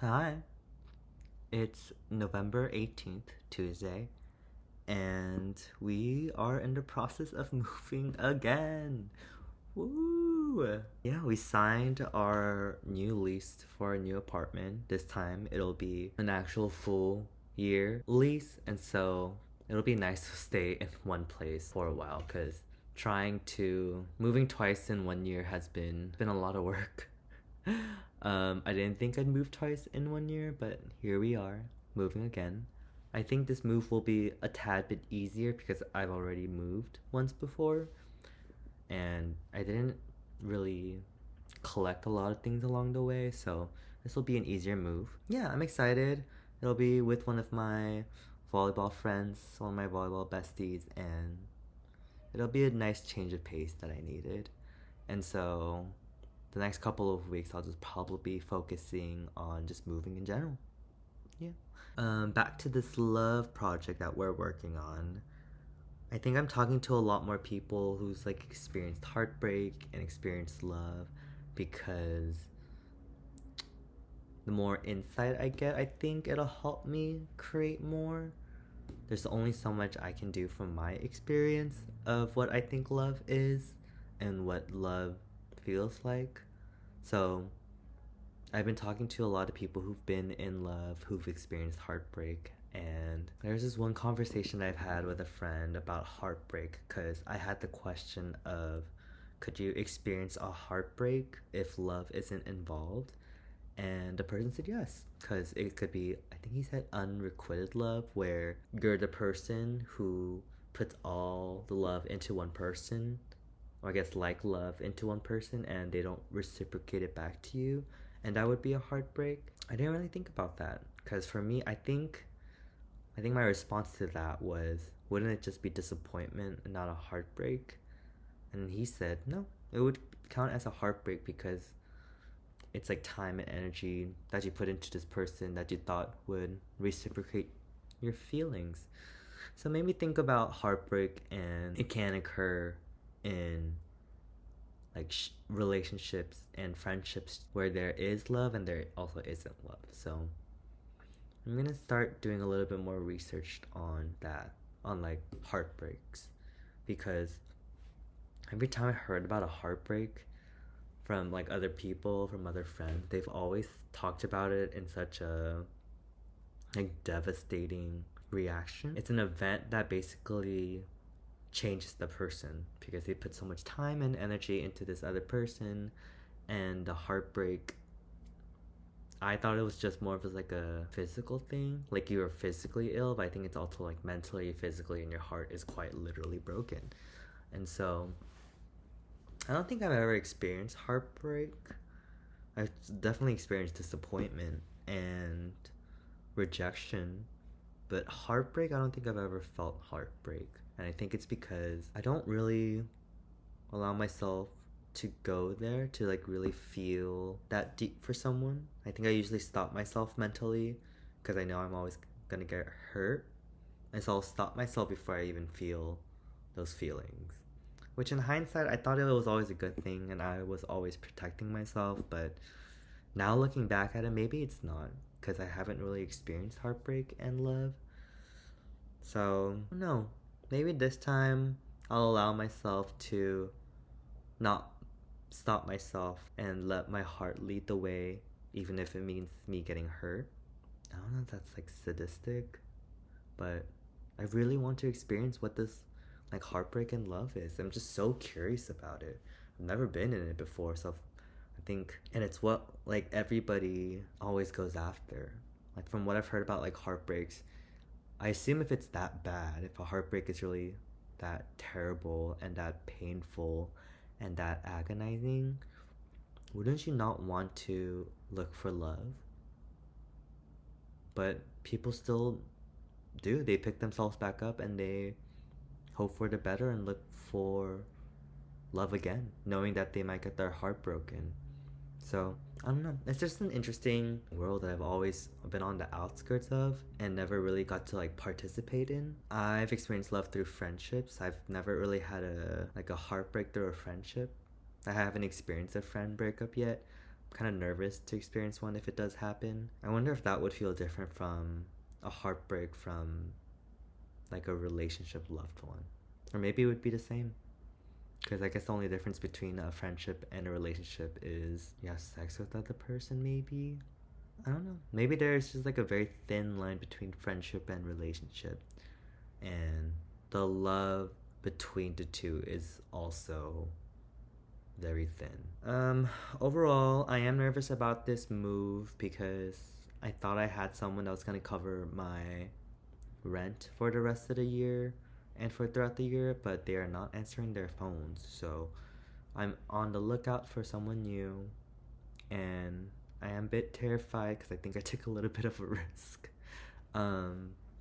Hi, it's November 18th, Tuesday, and we are in the process of moving again. Woo! Yeah, we signed our new lease for a new apartment. This time it'll be an actual full year lease, and so it'll be nice to stay in one place for a while because moving twice in 1 year has been a lot of work. I didn't think I'd move twice in 1 year, but here we are, moving again. I think this move will be a tad bit easier because I've already moved once before, and I didn't really collect a lot of things along the way, so this will be an easier move. Yeah, I'm excited. It'll be with one of my volleyball friends, one of my volleyball besties, and it'll be a nice change of pace that I needed. And so the next couple of weeks I'll just probably be focusing on just moving in general. Yeah. Back to this love project that we're working on. I think I'm talking to a lot more people who's like experienced heartbreak and experienced love because the more insight I get, I think it'll help me create more. There's only so much I can do from my experience of what I think love is and what love feels like. So, I've been talking to a lot of people who've been in love, who've experienced heartbreak, and there's this one conversation I've had with a friend about heartbreak because I had the question of could you experience a heartbreak if love isn't involved? And the person said yes, because it could be, I think he said unrequited love, where you're the person who puts all the love into one person, or I guess like love into one person, and they don't reciprocate it back to you. And that would be a heartbreak. I didn't really think about that, because for me, I think my response to that was, wouldn't it just be disappointment and not a heartbreak? And he said, no, it would count as a heartbreak because it's like time and energy that you put into this person that you thought would reciprocate your feelings. So it made me think about heartbreak, and it can occur in like relationships and friendships where there is love and there also isn't love. So I'm gonna start doing a little bit more research on that, on like heartbreaks, because every time I heard about a heartbreak from like other people, from other friends, they've always talked about it in such a like devastating reaction. It's an event that basically changes the person because they put so much time and energy into this other person, and the heartbreak, I thought it was just more of like a physical thing, like you were physically ill, but I think it's also like mentally, physically, and your heart is quite literally broken. And so I don't think I've ever experienced heartbreak. I've definitely experienced disappointment and rejection, but heartbreak, I don't think I've ever felt heartbreak. And I think it's because I don't really allow myself to go there to like really feel that deep for someone. I think I usually stop myself mentally because I know I'm always gonna get hurt. And so I'll stop myself before I even feel those feelings. Which in hindsight, I thought it was always a good thing and I was always protecting myself, but now looking back at it, maybe it's not because I haven't really experienced heartbreak and love. So, no, maybe this time I'll allow myself to not stop myself and let my heart lead the way, even if it means me getting hurt. I don't know if that's like sadistic, but I really want to experience what this like heartbreak and love is. I'm just so curious about it. I've never been in it before, so I think, and it's what like everybody always goes after. Like from what I've heard about like heartbreaks, I assume if it's that bad, if a heartbreak is really that terrible and that painful and that agonizing, wouldn't you not want to look for love? But people still do. They pick themselves back up and they hope for the better and look for love again, knowing that they might get their heart broken. So, I don't know. It's just an interesting world that I've always been on the outskirts of and never really got to like participate in. I've experienced love through friendships. I've never really had a heartbreak through a friendship. I haven't experienced a friend breakup yet, kind of nervous to experience one if it does happen. I wonder if that would feel different from a heartbreak from like a relationship loved one. Or maybe it would be the same. Because I guess the only difference between a friendship and a relationship is you have sex with the other person, maybe? I don't know. Maybe there's just like a very thin line between friendship and relationship. And the love between the two is also very thin. Overall, I am nervous about this move because I thought I had someone that was gonna cover my rent for the rest of the year and for throughout the year, but they are not answering their phones. So I'm on the lookout for someone new, and I am a bit terrified because I think I took a little bit of a risk,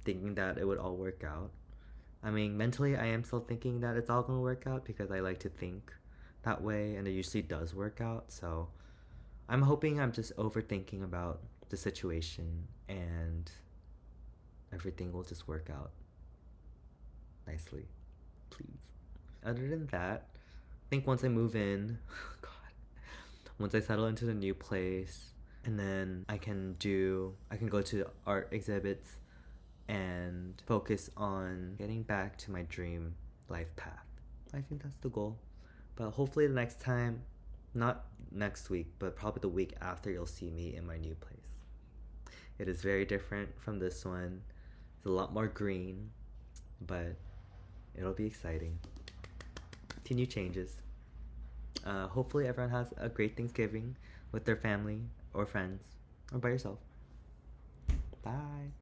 thinking that it would all work out. I mean, mentally, I am still thinking that it's all gonna work out because I like to think that way, and it usually does work out. So I'm hoping I'm just overthinking about the situation and everything will just work out nicely, please. Other than that, I think once I move in, God, once I settle into the new place, and then I can go to art exhibits and focus on getting back to my dream life path. I think that's the goal. But hopefully the next time, not next week, but probably the week after, you'll see me in my new place. It is very different from this one. It's a lot more green, but it'll be exciting. Few new changes. Hopefully everyone has a great Thanksgiving with their family or friends or by yourself. Bye.